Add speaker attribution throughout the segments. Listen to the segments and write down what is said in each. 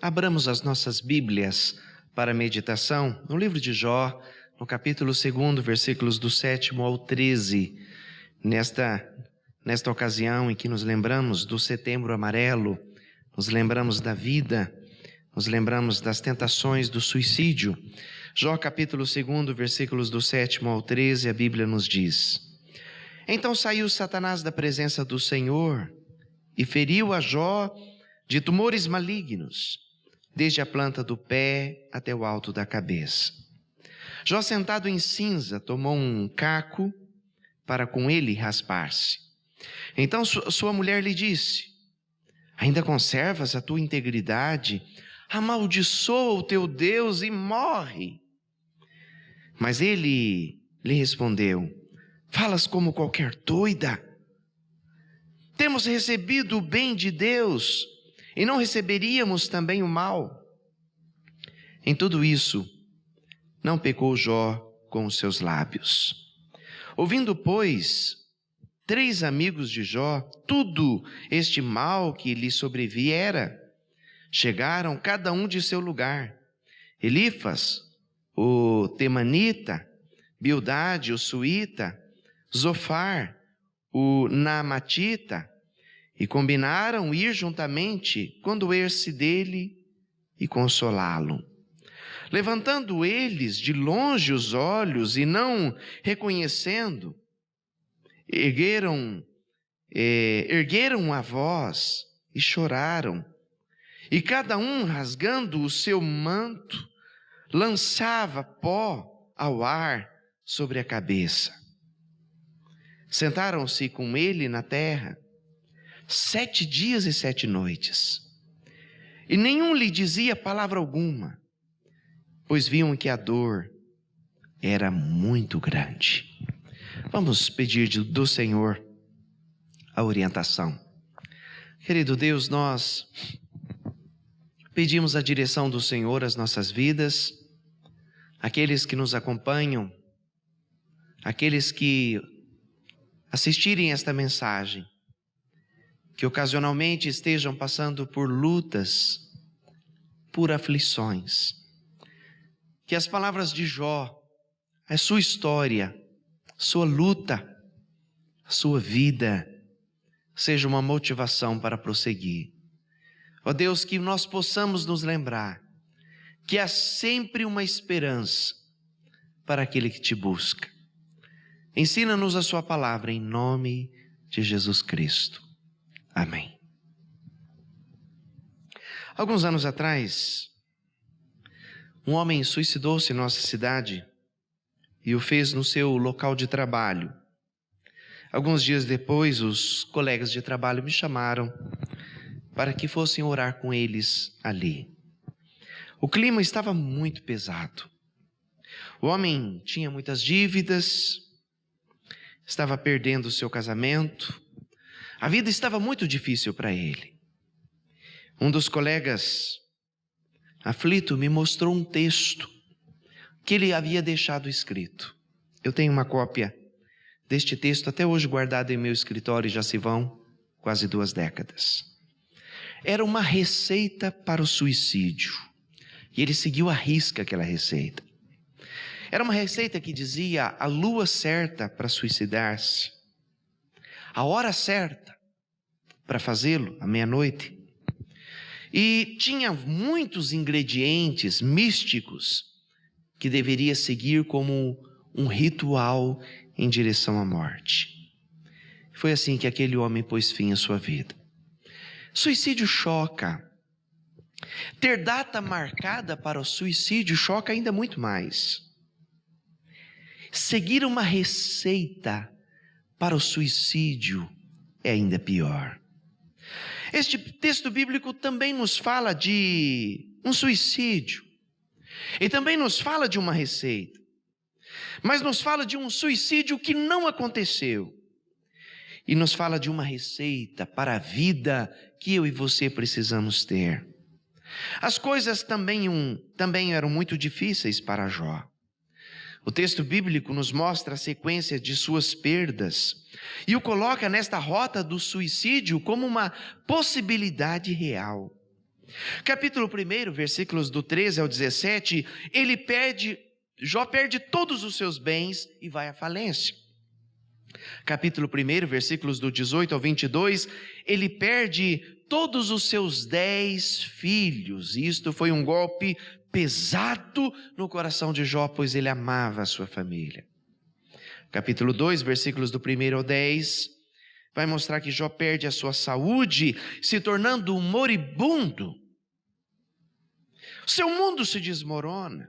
Speaker 1: Abramos as nossas Bíblias para meditação no livro de Jó, no capítulo 2, versículos do 7 ao 13. Nesta ocasião em que nos lembramos do Setembro Amarelo, nos lembramos da vida, nos lembramos das tentações do suicídio. Jó capítulo 2, versículos do 7 ao 13, a Bíblia nos diz: Então saiu Satanás da presença do Senhor e feriu a Jó de tumores malignos, desde a planta do pé até o alto da cabeça. Jó, sentado em cinza, tomou um caco para com ele raspar-se. Então sua mulher lhe disse: Ainda conservas a tua integridade? Amaldiçoa o teu Deus e morre. Mas ele lhe respondeu: Falas como qualquer doida. Temos recebido o bem de Deus e não receberíamos também o mal? Em tudo isso, não pecou Jó com os seus lábios. Ouvindo, pois, 3 amigos de Jó tudo este mal que lhe sobreviera, chegaram cada um de seu lugar. Elifas, o temanita, Bildade, o suíta, Zofar, o naamatita, e combinaram ir juntamente, condoer-se dele e consolá-lo. Levantando eles de longe os olhos e não reconhecendo, ergueram a voz e choraram. E cada um, rasgando o seu manto, lançava pó ao ar sobre a cabeça. Sentaram-se com ele na terra 7 dias e 7 noites. E nenhum lhe dizia palavra alguma, pois viam que a dor era muito grande. Vamos pedir do Senhor a orientação. Querido Deus, nós pedimos a direção do Senhor às nossas vidas, aqueles que nos acompanham, aqueles que assistirem esta mensagem, que ocasionalmente estejam passando por lutas, por aflições, que as palavras de Jó, a sua história, sua luta, a sua vida, seja uma motivação para prosseguir. Ó Deus, que nós possamos nos lembrar que há sempre uma esperança para aquele que te busca. Ensina-nos a sua palavra em nome de Jesus Cristo. Amém. Alguns anos atrás, um homem suicidou-se em nossa cidade e o fez no seu local de trabalho. Alguns dias depois, os colegas de trabalho me chamaram para que fossem orar com eles ali. O clima estava muito pesado. O homem tinha muitas dívidas, estava perdendo o seu casamento, a vida estava muito difícil para ele. Um dos colegas, aflito, me mostrou um texto que ele havia deixado escrito. Eu tenho uma cópia deste texto até hoje guardado em meu escritório, já se vão quase 2 décadas. Era uma receita para o suicídio. E ele seguiu à risca aquela receita. Era uma receita que dizia a lua certa para suicidar-se, a hora certa para fazê-lo, à meia-noite. E tinha muitos ingredientes místicos que deveria seguir como um ritual em direção à morte. Foi assim que aquele homem pôs fim à sua vida. Suicídio choca. Ter data marcada para o suicídio choca ainda muito mais. Seguir uma receita para o suicídio é ainda pior. Este texto bíblico também nos fala de um suicídio. E também nos fala de uma receita. Mas nos fala de um suicídio que não aconteceu. E nos fala de uma receita para a vida que eu e você precisamos ter. As coisas também eram muito difíceis para Jó. O texto bíblico nos mostra a sequência de suas perdas e o coloca nesta rota do suicídio como uma possibilidade real. Capítulo 1, versículos do 13 ao 17, Jó perde todos os seus bens e vai à falência. Capítulo 1, versículos do 18 ao 22, ele perde todos os seus 10 filhos. E isto foi um golpe pesado no coração de Jó, pois ele amava a sua família. Capítulo 2, versículos do 1 ao 10, vai mostrar que Jó perde a sua saúde, se tornando um moribundo. Seu mundo se desmorona.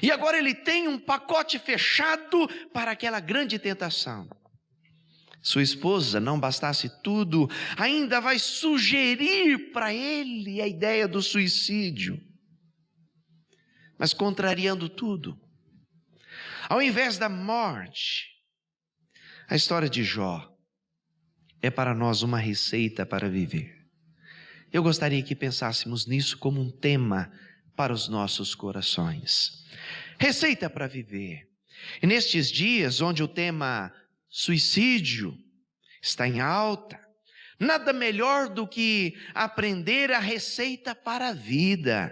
Speaker 1: E agora ele tem um pacote fechado para aquela grande tentação. Sua esposa, não bastasse tudo, ainda vai sugerir para ele a ideia do suicídio. Mas contrariando tudo, ao invés da morte, a história de Jó é para nós uma receita para viver. Eu gostaria que pensássemos nisso como um tema para os nossos corações. Receita para viver. E nestes dias onde o tema suicídio está em alta, nada melhor do que aprender a receita para a vida.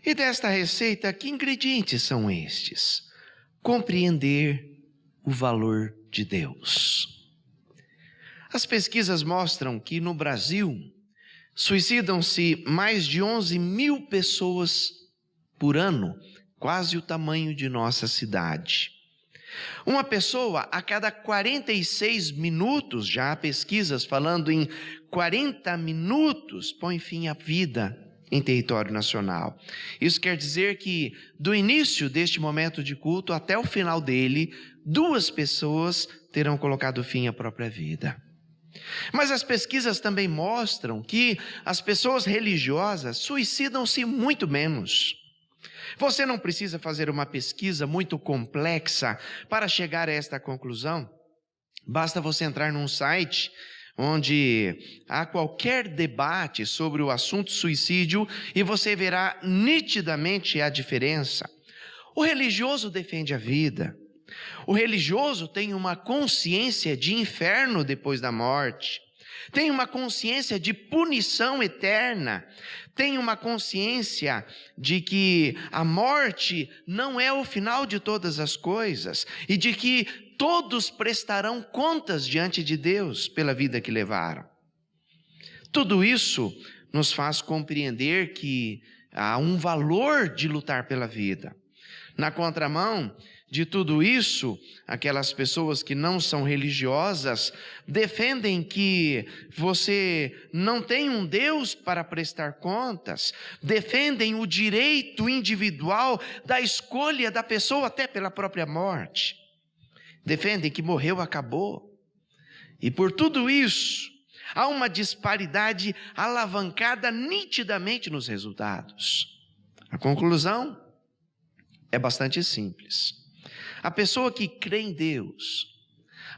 Speaker 1: E desta receita, que ingredientes são estes? Compreender o valor de Deus. As pesquisas mostram que no Brasil suicidam-se mais de 11 mil pessoas por ano, quase o tamanho de nossa cidade. Uma pessoa a cada 46 minutos, já há pesquisas falando em 40 minutos, põe fim à vida em território nacional. Isso quer dizer que do início deste momento de culto até o final dele, 2 pessoas terão colocado fim à própria vida. Mas as pesquisas também mostram que as pessoas religiosas suicidam-se muito menos. Você não precisa fazer uma pesquisa muito complexa para chegar a esta conclusão. Basta você entrar num site onde há qualquer debate sobre o assunto suicídio e você verá nitidamente a diferença. O religioso defende a vida. O religioso tem uma consciência de inferno depois da morte, tem uma consciência de punição eterna, tem uma consciência de que a morte não é o final de todas as coisas e de que todos prestarão contas diante de Deus pela vida que levaram. Tudo isso nos faz compreender que há um valor de lutar pela vida. Na contramão de tudo isso, aquelas pessoas que não são religiosas defendem que você não tem um Deus para prestar contas, defendem o direito individual da escolha da pessoa até pela própria morte, defendem que morreu, acabou. E por tudo isso, há uma disparidade alavancada nitidamente nos resultados. A conclusão é bastante simples. A pessoa que crê em Deus,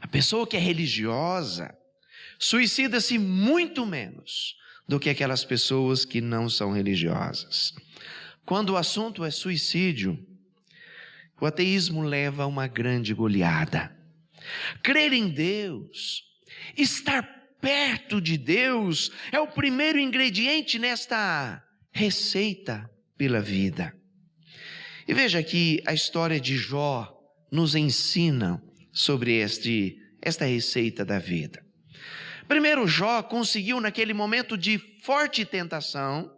Speaker 1: a pessoa que é religiosa, suicida-se muito menos do que aquelas pessoas que não são religiosas. Quando o assunto é suicídio, o ateísmo leva a uma grande goleada. Crer em Deus, estar perto de Deus, é o primeiro ingrediente nesta receita pela vida. E veja que a história de Jó nos ensina sobre esta receita da vida. Primeiro, Jó conseguiu naquele momento de forte tentação,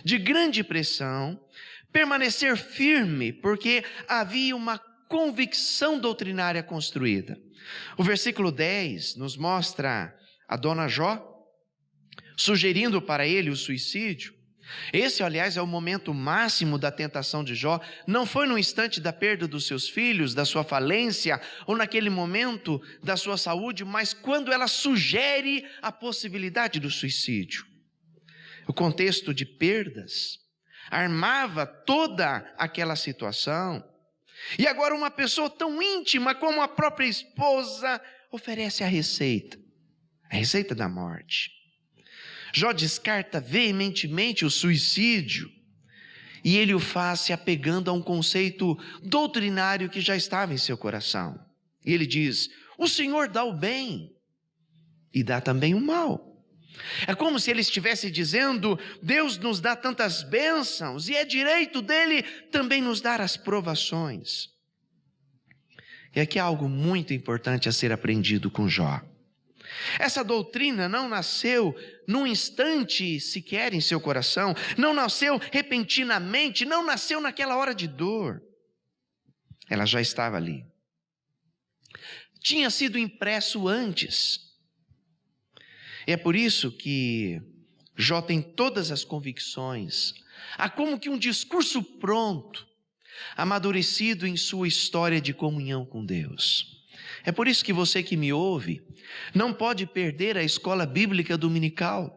Speaker 1: de grande pressão, permanecer firme, porque havia uma convicção doutrinária construída. O versículo 10 nos mostra a dona Jó sugerindo para ele o suicídio. Esse, aliás, é o momento máximo da tentação de Jó. Não foi no instante da perda dos seus filhos, da sua falência, ou naquele momento da sua saúde, mas quando ela sugere a possibilidade do suicídio. O contexto de perdas armava toda aquela situação. E agora uma pessoa tão íntima como a própria esposa oferece a receita da morte. Jó descarta veementemente o suicídio e ele o faz se apegando a um conceito doutrinário que já estava em seu coração. E ele diz: o Senhor dá o bem e dá também o mal. É como se ele estivesse dizendo: Deus nos dá tantas bênçãos e é direito dele também nos dar as provações. E aqui há algo muito importante a ser aprendido com Jó. Essa doutrina não nasceu num instante sequer em seu coração, não nasceu repentinamente, não nasceu naquela hora de dor. Ela já estava ali. Tinha sido impresso antes. E é por isso que Jó tem todas as convicções. Há como que um discurso pronto, amadurecido em sua história de comunhão com Deus. É por isso que você que me ouve não pode perder a escola bíblica dominical.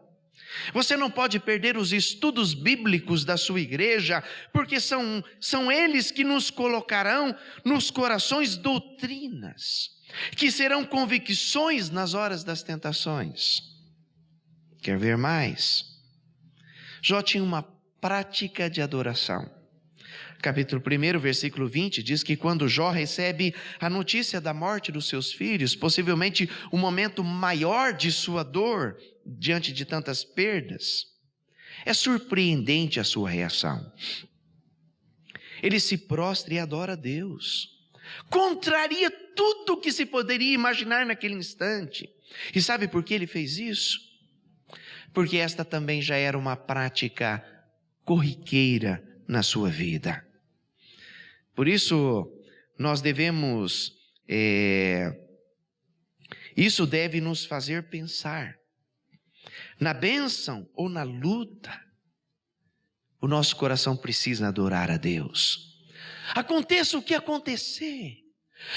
Speaker 1: Você não pode perder os estudos bíblicos da sua igreja, porque são eles que nos colocarão nos corações doutrinas, que serão convicções nas horas das tentações. Quer ver mais? Jó tinha uma prática de adoração. Capítulo 1, versículo 20, diz que quando Jó recebe a notícia da morte dos seus filhos, possivelmente o momento maior de sua dor, diante de tantas perdas, é surpreendente a sua reação. Ele se prostra e adora a Deus. Contraria tudo o que se poderia imaginar naquele instante. E sabe por que ele fez isso? Porque esta também já era uma prática corriqueira na sua vida. Por isso, nós devemos, isso deve nos fazer pensar, na bênção ou na luta, o nosso coração precisa adorar a Deus. Aconteça o que acontecer,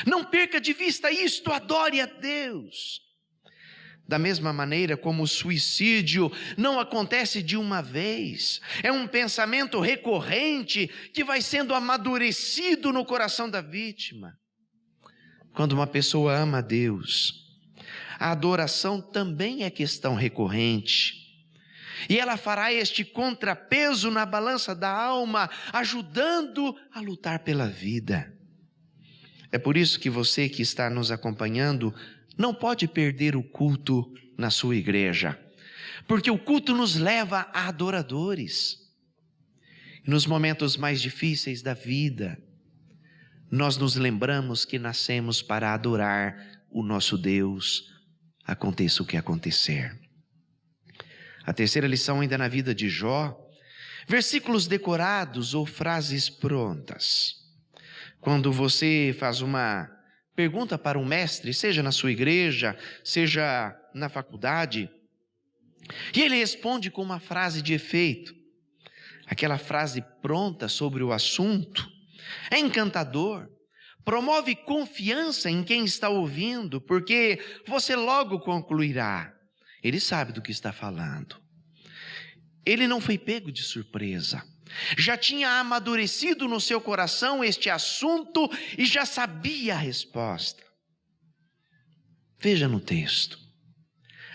Speaker 1: não perca de vista isto, adore a Deus. Da mesma maneira como o suicídio não acontece de uma vez, é um pensamento recorrente que vai sendo amadurecido no coração da vítima. Quando uma pessoa ama a Deus, a adoração também é questão recorrente. E ela fará este contrapeso na balança da alma, ajudando a lutar pela vida. É por isso que você que está nos acompanhando não pode perder o culto na sua igreja, porque o culto nos leva a adoradores. Nos momentos mais difíceis da vida, nós nos lembramos que nascemos para adorar o nosso Deus, aconteça o que acontecer. A terceira lição ainda na vida de Jó, versículos decorados ou frases prontas. Quando você faz uma pergunta para um mestre, seja na sua igreja, seja na faculdade, e ele responde com uma frase de efeito, aquela frase pronta sobre o assunto, é encantador, promove confiança em quem está ouvindo, porque você logo concluirá, ele sabe do que está falando. Ele não foi pego de surpresa. Já tinha amadurecido no seu coração este assunto e já sabia a resposta. Veja no texto.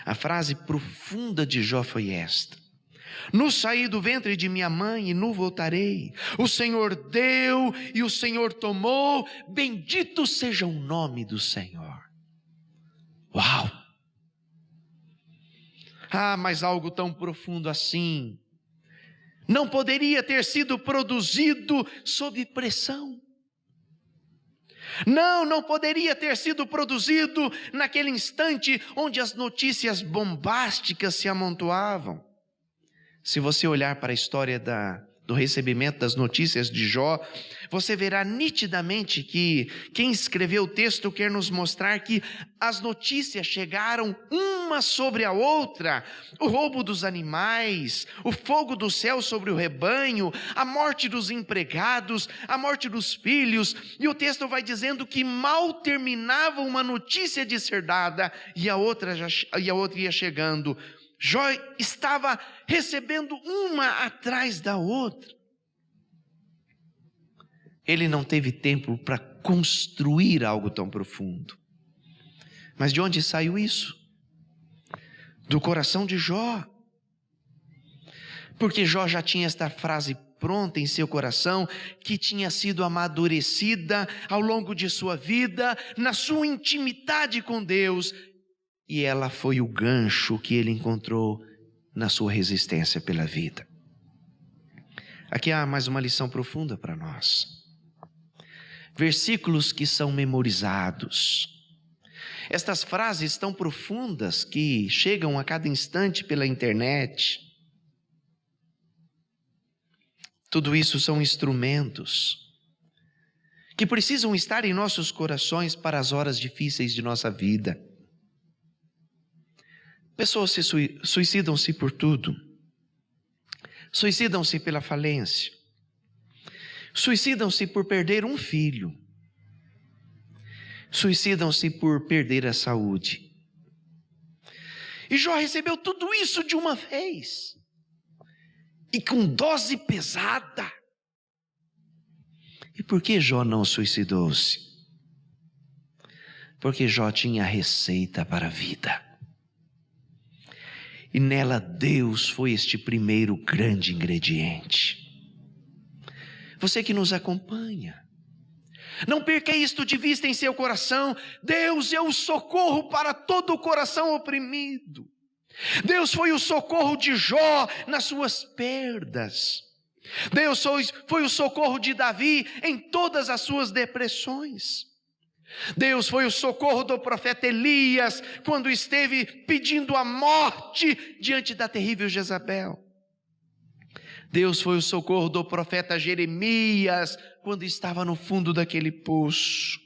Speaker 1: A frase profunda de Jó foi esta: no saí do ventre de minha mãe e no voltarei. O Senhor deu e o Senhor tomou. Bendito seja o nome do Senhor. Uau! Ah, mas algo tão profundo assim não poderia ter sido produzido sob pressão. Não poderia ter sido produzido naquele instante onde as notícias bombásticas se amontoavam. Se você olhar para a história do recebimento das notícias de Jó, você verá nitidamente que quem escreveu o texto quer nos mostrar que as notícias chegaram uma sobre a outra: o roubo dos animais, o fogo do céu sobre o rebanho, a morte dos empregados, a morte dos filhos, e o texto vai dizendo que mal terminava uma notícia de ser dada e a outra ia chegando. Jó estava recebendo uma atrás da outra. Ele não teve tempo para construir algo tão profundo. Mas de onde saiu isso? Do coração de Jó. Porque Jó já tinha esta frase pronta em seu coração, que tinha sido amadurecida ao longo de sua vida, na sua intimidade com Deus. e ela foi o gancho que ele encontrou na sua resistência pela vida. Aqui há mais uma lição profunda para nós. Versículos que são memorizados. Estas frases tão profundas que chegam a cada instante pela internet. Tudo isso são instrumentos que precisam estar em nossos corações para as horas difíceis de nossa vida. Pessoas suicidam-se por tudo. Suicidam-se pela falência. Suicidam-se por perder um filho. Suicidam-se por perder a saúde. E Jó recebeu tudo isso de uma vez. E com dose pesada. E por que Jó não suicidou-se? Porque Jó tinha a receita para a vida. E nela Deus foi este primeiro grande ingrediente. Você que nos acompanha, não perca isto de vista em seu coração. Deus é o socorro para todo o coração oprimido. Deus foi o socorro de Jó nas suas perdas. Deus foi o socorro de Davi em todas as suas depressões. Deus foi o socorro do profeta Elias quando esteve pedindo a morte diante da terrível Jezabel. Deus foi o socorro do profeta Jeremias quando estava no fundo daquele poço.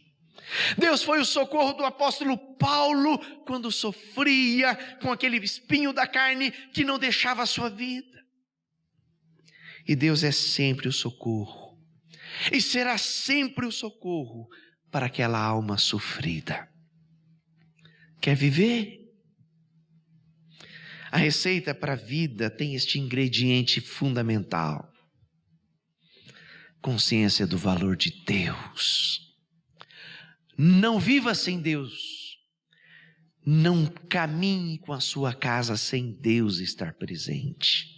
Speaker 1: Deus foi o socorro do apóstolo Paulo quando sofria com aquele espinho da carne que não deixava a sua vida. E Deus é sempre o socorro, e será sempre o socorro para aquela alma sofrida. Quer viver? A receita para a vida tem este ingrediente fundamental: consciência do valor de Deus. Não viva sem Deus. Não caminhe com a sua casa sem Deus estar presente.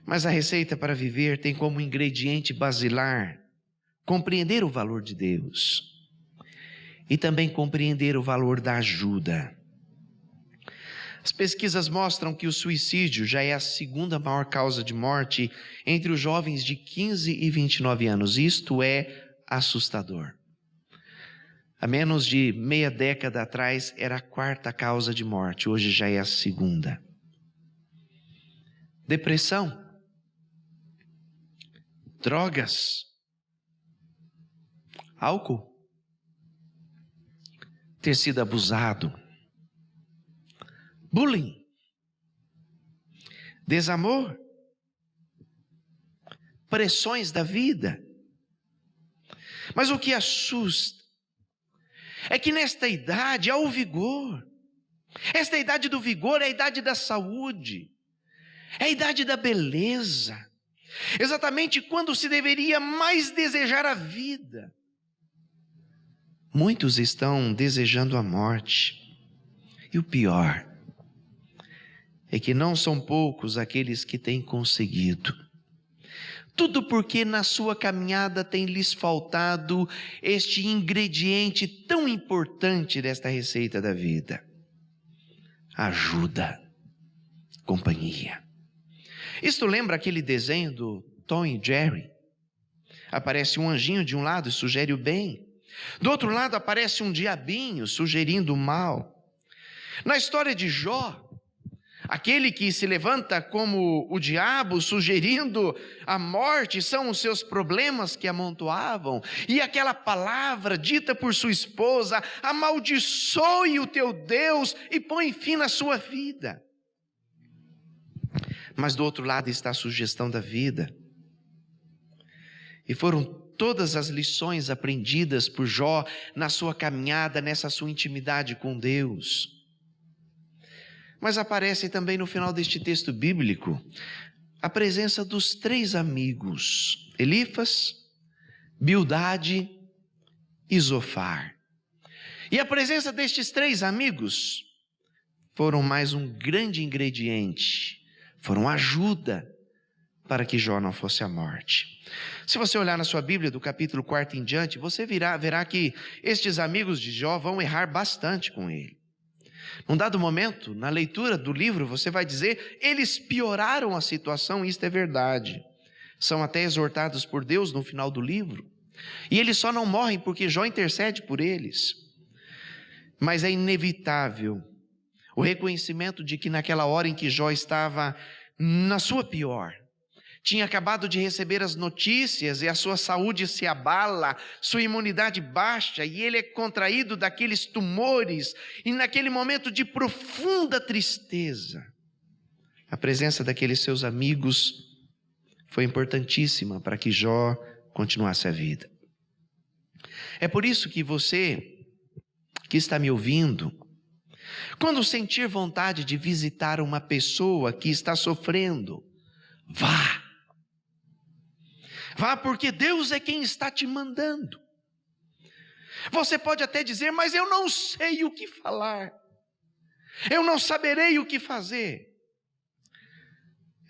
Speaker 1: Mas a receita para viver tem como ingrediente basilar compreender o valor de Deus e também compreender o valor da ajuda. As pesquisas mostram que o suicídio já é a segunda maior causa de morte entre os jovens de 15 e 29 anos. Isto é assustador. Há menos de meia década atrás era a quarta causa de morte, hoje já é a segunda. Depressão, drogas, álcool, ter sido abusado, bullying, desamor, pressões da vida. Mas o que assusta é que nesta idade há o vigor. Esta idade do vigor é a idade da saúde, é a idade da beleza, exatamente quando se deveria mais desejar a vida. Muitos estão desejando a morte, e o pior é que não são poucos aqueles que têm conseguido. Tudo porque na sua caminhada tem lhes faltado este ingrediente tão importante desta receita da vida: ajuda, companhia. Isto lembra aquele desenho do Tom e Jerry? Aparece um anjinho de um lado e sugere o bem. Do outro lado aparece um diabinho sugerindo o mal. Na história de Jó, aquele que se levanta como o diabo, sugerindo a morte, são os seus problemas que amontoavam. E aquela palavra dita por sua esposa: amaldiçoe o teu Deus e põe fim na sua vida. Mas do outro lado está a sugestão da vida. E foram todas as lições aprendidas por Jó na sua caminhada, nessa sua intimidade com Deus. Mas aparece também no final deste texto bíblico a presença dos três amigos: Elifas, Bildade e Zofar. E a presença destes três amigos foram mais um grande ingrediente, foram ajuda para que Jó não fosse à morte. Se você olhar na sua Bíblia, do capítulo 4 em diante, você verá que estes amigos de Jó vão errar bastante com ele. Num dado momento, na leitura do livro, você vai dizer, eles pioraram a situação, e isto é verdade. São até exortados por Deus no final do livro. E eles só não morrem porque Jó intercede por eles. Mas é inevitável o reconhecimento de que naquela hora em que Jó estava na sua pior, tinha acabado de receber as notícias e a sua saúde se abala, sua imunidade baixa e ele é contraído daqueles tumores, e naquele momento de profunda tristeza, a presença daqueles seus amigos foi importantíssima para que Jó continuasse a vida. É por isso que você que está me ouvindo, quando sentir vontade de visitar uma pessoa que está sofrendo, vá. Vá, porque Deus é quem está te mandando. Você pode até dizer, mas eu não sei o que falar. Eu não saberei o que fazer.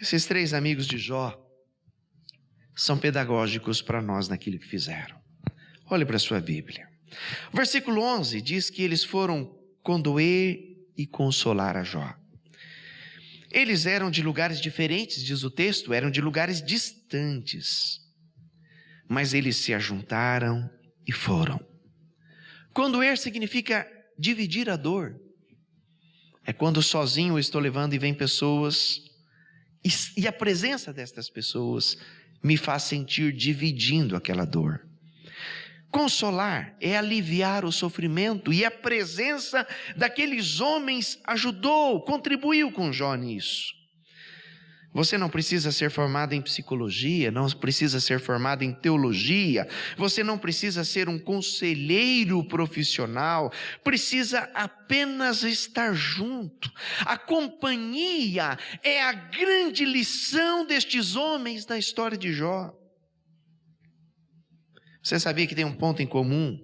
Speaker 1: Esses 3 amigos de Jó são pedagógicos para nós naquilo que fizeram. Olhe para a sua Bíblia. O versículo 11 diz que eles foram condoer e consolar a Jó. Eles eram de lugares diferentes, diz o texto, eram de lugares distantes. Mas eles se ajuntaram e foram. Condoer significa dividir a dor. É quando sozinho eu estou levando e vem pessoas, e a presença destas pessoas me faz sentir dividindo aquela dor. Consolar é aliviar o sofrimento, e a presença daqueles homens ajudou, contribuiu com Jó nisso. Você não precisa ser formado em psicologia, não precisa ser formado em teologia, você não precisa ser um conselheiro profissional, precisa apenas estar junto. A companhia é a grande lição destes homens na história de Jó. Você sabia que tem um ponto em comum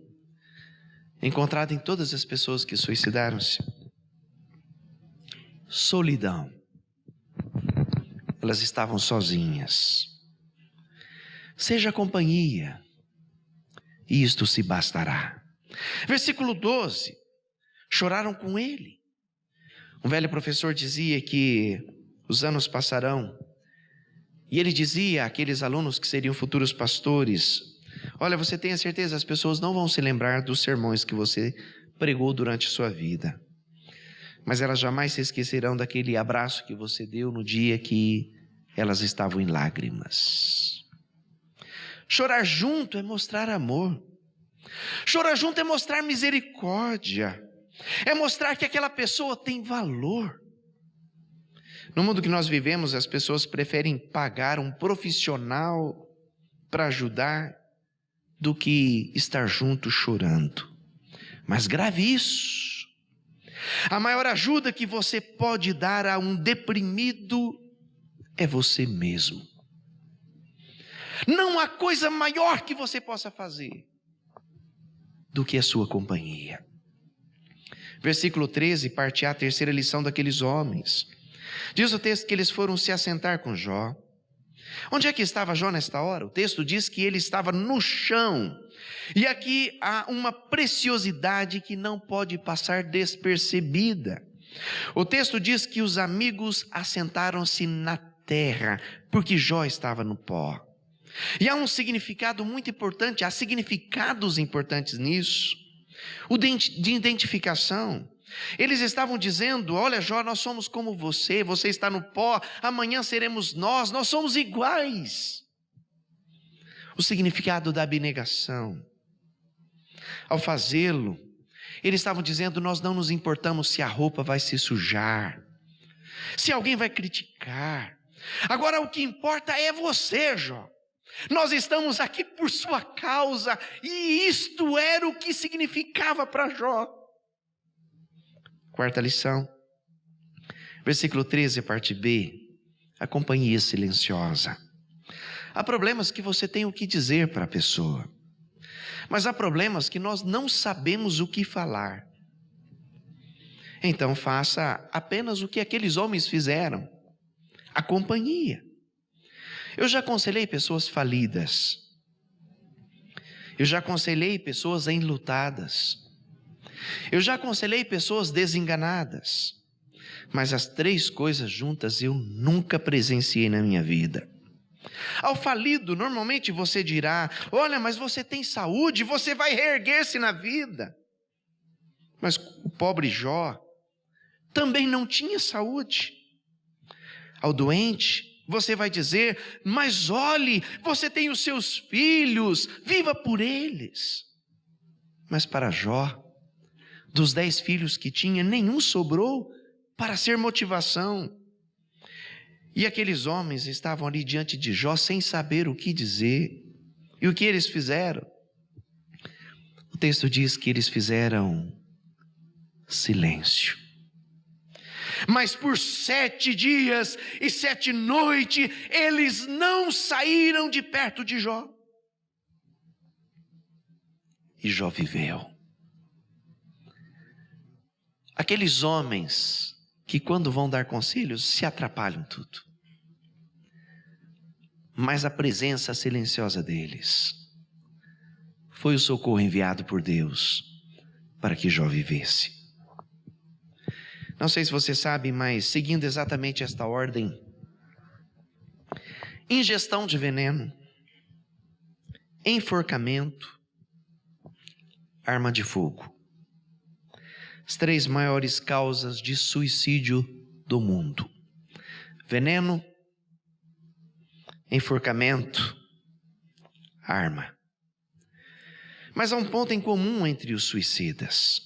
Speaker 1: encontrado em todas as pessoas que suicidaram-se? Solidão. Elas estavam sozinhas. Seja a companhia, e isto se bastará. Versículo 12. Choraram com ele. Um velho professor dizia que os anos passarão, e ele dizia àqueles alunos que seriam futuros pastores: olha, você tem a certeza, as pessoas não vão se lembrar dos sermões que você pregou durante a sua vida, mas elas jamais se esquecerão daquele abraço que você deu no dia que elas estavam em lágrimas. Chorar junto é mostrar amor. Chorar junto é mostrar misericórdia. É mostrar que aquela pessoa tem valor. No mundo que nós vivemos, as pessoas preferem pagar um profissional para ajudar do que estar junto chorando. Mas grave isso. A maior ajuda que você pode dar a um deprimido é você mesmo. Não há coisa maior que você possa fazer do que a sua companhia. Versículo 13, parte A, a terceira lição daqueles homens. Diz o texto que eles foram se assentar com Jó. Onde é que estava Jó nesta hora? O texto diz que ele estava no chão. E aqui há uma preciosidade que não pode passar despercebida. O texto diz que os amigos assentaram-se na terra, porque Jó estava no pó. E há um significado muito importante, há significados importantes nisso. O de identificação. Eles estavam dizendo: olha Jó, nós somos como você, você está no pó, amanhã seremos nós somos iguais. O significado da abnegação. Ao fazê-lo, eles estavam dizendo: nós não nos importamos se a roupa vai se sujar, se alguém vai criticar. Agora o que importa é você, Jó. Nós estamos aqui por sua causa, e isto era o que significava para Jó. Quarta lição, versículo 13, parte B, a companhia silenciosa. Há problemas que você tem o que dizer para a pessoa, mas há problemas que nós não sabemos o que falar. Então faça apenas o que aqueles homens fizeram, a companhia. Eu já aconselhei pessoas falidas, eu já aconselhei pessoas enlutadas, Eu já aconselhei pessoas desenganadas, mas as 3 coisas juntas eu nunca presenciei na minha vida. Ao falido, normalmente você dirá: olha, mas você tem saúde, você vai reerguer-se na vida. Mas o pobre Jó também não tinha saúde. Ao doente, você vai dizer: mas olhe, você tem os seus filhos, viva por eles. Mas para Jó, dos 10 filhos que tinha, nenhum sobrou para ser motivação. E aqueles homens estavam ali diante de Jó sem saber o que dizer. E o que eles fizeram? O texto diz que eles fizeram silêncio. Mas por 7 dias e 7 noites, eles não saíram de perto de Jó. E Jó viveu. Aqueles homens que quando vão dar conselhos se atrapalham tudo. Mas a presença silenciosa deles foi o socorro enviado por Deus para que Jó vivesse. Não sei se você sabe, mas seguindo exatamente esta ordem: ingestão de veneno, enforcamento, arma de fogo. As 3 maiores causas de suicídio do mundo: veneno, enforcamento, arma. Mas há um ponto em comum entre os suicidas.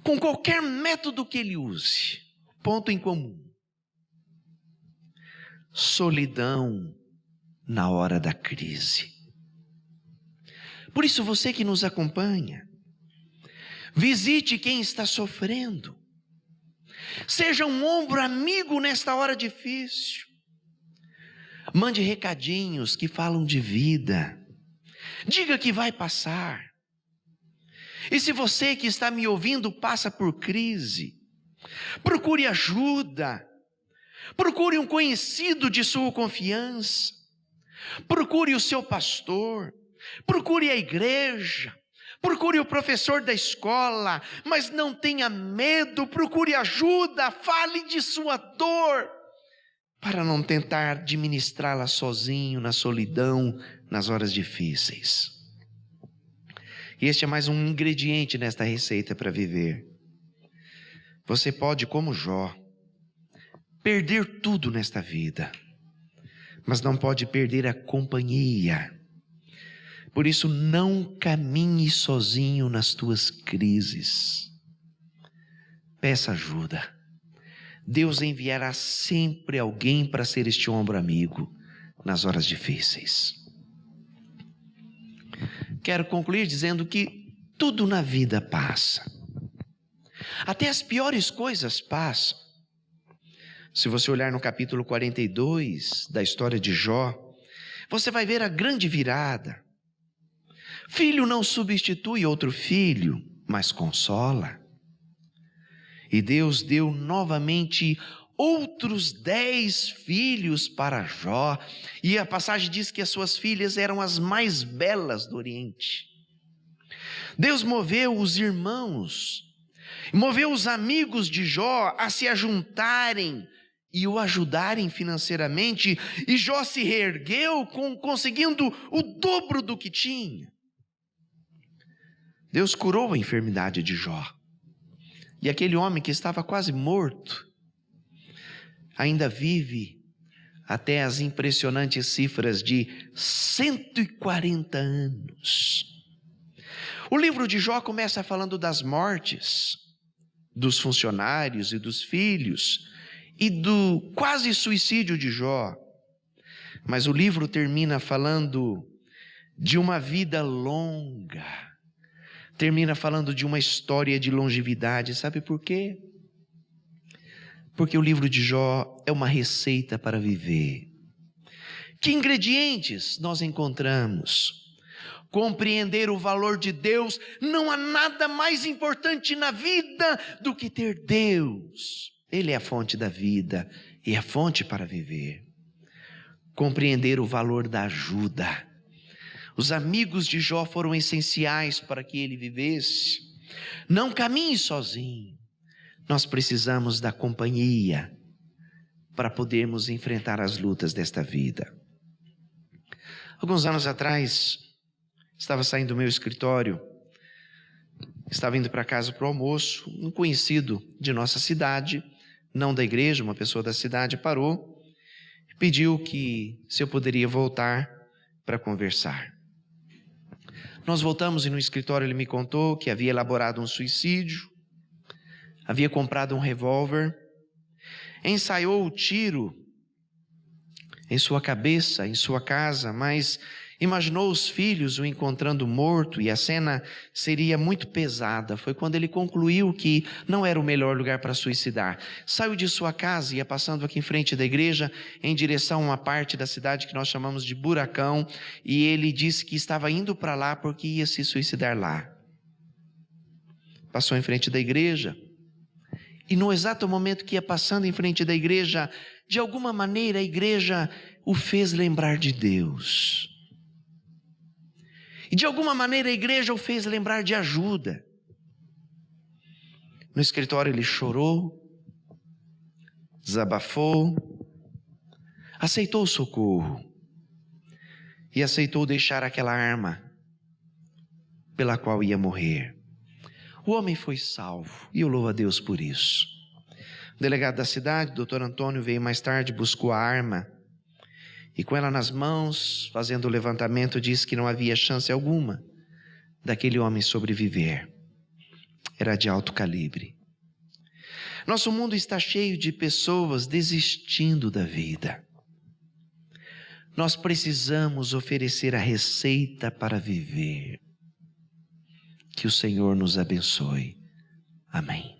Speaker 1: Com qualquer método que ele use, ponto em comum: solidão na hora da crise. Por isso, você que nos acompanha, visite quem está sofrendo. Seja um ombro amigo nesta hora difícil. Mande recadinhos que falam de vida. Diga que vai passar. E se você que está me ouvindo passa por crise, procure ajuda. Procure um conhecido de sua confiança. Procure o seu pastor. Procure a igreja. Procure o professor da escola, mas não tenha medo, procure ajuda, fale de sua dor, para não tentar administrá-la sozinho, na solidão, nas horas difíceis. E este é mais um ingrediente nesta receita para viver. Você pode, como Jó, perder tudo nesta vida, mas não pode perder a companhia. Por isso, não caminhe sozinho nas tuas crises. Peça ajuda. Deus enviará sempre alguém para ser este ombro amigo nas horas difíceis. Quero concluir dizendo que tudo na vida passa. Até as piores coisas passam. Se você olhar no capítulo 42 da história de Jó, você vai ver a grande virada. Filho não substitui outro filho, mas consola. E Deus deu novamente outros 10 filhos para Jó. E a passagem diz que as suas filhas eram as mais belas do Oriente. Deus moveu os irmãos, moveu os amigos de Jó a se ajuntarem e o ajudarem financeiramente. E Jó se reergueu conseguindo o dobro do que tinha. Deus curou a enfermidade de Jó. E aquele homem que estava quase morto, ainda vive até as impressionantes cifras de 140 anos. O livro de Jó começa falando das mortes, dos funcionários e dos filhos, e do quase suicídio de Jó. Mas o livro termina falando de uma vida longa. Termina falando de uma história de longevidade. Sabe por quê? Porque o livro de Jó é uma receita para viver. Que ingredientes nós encontramos? Compreender o valor de Deus. Não há nada mais importante na vida do que ter Deus. Ele é a fonte da vida e a fonte para viver. Compreender o valor da ajuda. Os amigos de Jó foram essenciais para que ele vivesse. Não caminhe sozinho. Nós precisamos da companhia para podermos enfrentar as lutas desta vida. Alguns anos atrás, estava saindo do meu escritório, estava indo para casa para o almoço, um conhecido de nossa cidade, não da igreja, uma pessoa da cidade, parou e pediu que se eu poderia voltar para conversar. Nós voltamos e no escritório ele me contou que havia elaborado um suicídio, havia comprado um revólver, ensaiou o tiro em sua cabeça, em sua casa, mas imaginou os filhos o encontrando morto e a cena seria muito pesada. Foi quando ele concluiu que não era o melhor lugar para suicidar. Saiu de sua casa e ia passando aqui em frente da igreja em direção a uma parte da cidade que nós chamamos de Buracão, e ele disse que estava indo para lá porque ia se suicidar lá. Passou em frente da igreja e no exato momento que ia passando em frente da igreja, de alguma maneira a igreja o fez lembrar de Deus. E de alguma maneira a igreja o fez lembrar de ajuda. No escritório ele chorou, desabafou, aceitou o socorro e aceitou deixar aquela arma pela qual ia morrer. O homem foi salvo e eu louvo a Deus por isso. O delegado da cidade, Dr. Antônio, veio mais tarde, buscou a arma e com ela nas mãos, fazendo o levantamento, disse que não havia chance alguma daquele homem sobreviver. Era de alto calibre. Nosso mundo está cheio de pessoas desistindo da vida. Nós precisamos oferecer a receita para viver. Que o Senhor nos abençoe. Amém.